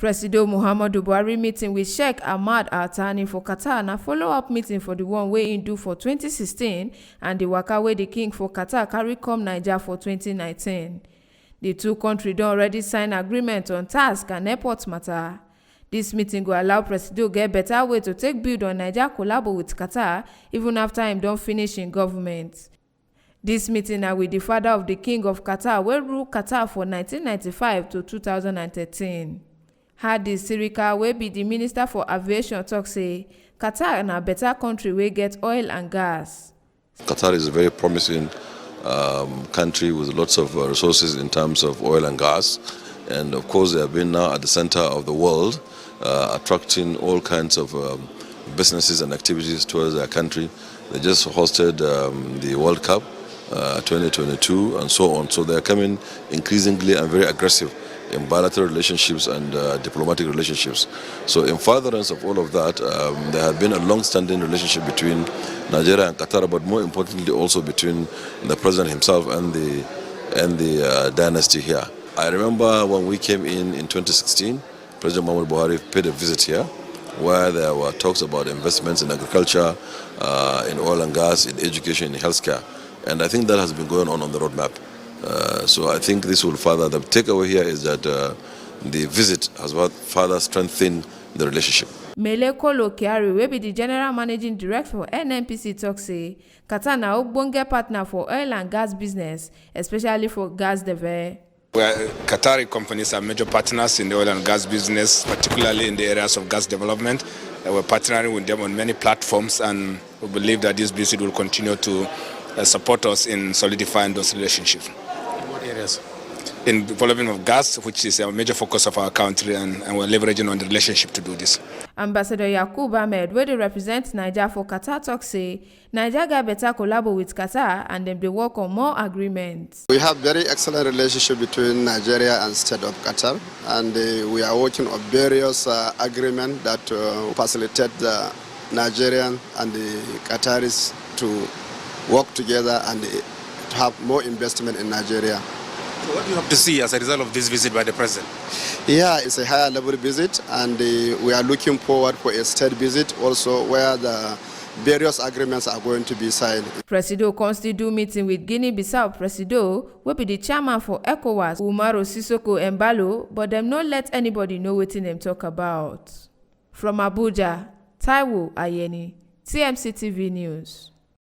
President Muhammadu Buhari meeting with Sheikh Hamad Al-Thani for Qatar na follow-up meeting for the one wey im do for 2016 and the waka wey the king for Qatar carry come Naija for 2019. The two countries don already sign agreement on tax and airport matter. This meeting go allow President get better way to take build on Naija Collabo with Qatar even after im don finish in government. This meeting na with the father of the king of Qatar wey rule Qatar for 1995 to 2013. Hadi Sirika wey be the minister for aviation talk say Qatar na better country wey get oil and gas. Qatar is a very promising country with lots of resources in terms of oil and gas, and of course they have been now at the center of the world, attracting all kinds of businesses and activities towards their country. They just hosted the World Cup 2022 and so on, so they are coming increasingly and very aggressive in bilateral relationships and diplomatic relationships. So in furtherance of all of that, there had been a long-standing relationship between Nigeria and Qatar, but more importantly also between the president himself and the dynasty here. I remember when we came in 2016, President Muhammadu Buhari paid a visit here where there were talks about investments in agriculture, in oil and gas, in education, in healthcare. And I think that has been going on the roadmap. So I think this will further, the takeaway here is that the visit has further strengthened the relationship. Mele Kolo Kiari, wey be the general managing director for NNPC, talk say Qatar na ogbonge partner for oil and gas business, especially for gas development. Qatari companies are major partners in the oil and gas business, particularly in the areas of gas development. We're partnering with them on many platforms, and we believe that this visit will continue to support us in solidifying those relationships. In what areas? In development of gas, which is a major focus of our country, and we're leveraging on the relationship to do this. Ambassador Yaqub Ahmed, where they represent Naija for Qatar, talk say Naija get better collabo with Qatar and then they work on more agreements. We have very excellent relationship between Nigeria and State of Qatar, and we are working on various agreements that facilitate the Nigerian and the Qataris to work together and to have more investment in Nigeria. So what do you have to see as a result of this visit by the president? Yeah, it's a higher level visit, and we are looking forward for a state visit also where the various agreements are going to be signed. Presido constantly do meeting with Guinea-Bissau Presido, will be the chairman for ECOWAS, Umaru Sissoko Embalo, but them not let anybody know what them talk about. From Abuja, Taiwo Ayeni, TMC TV News.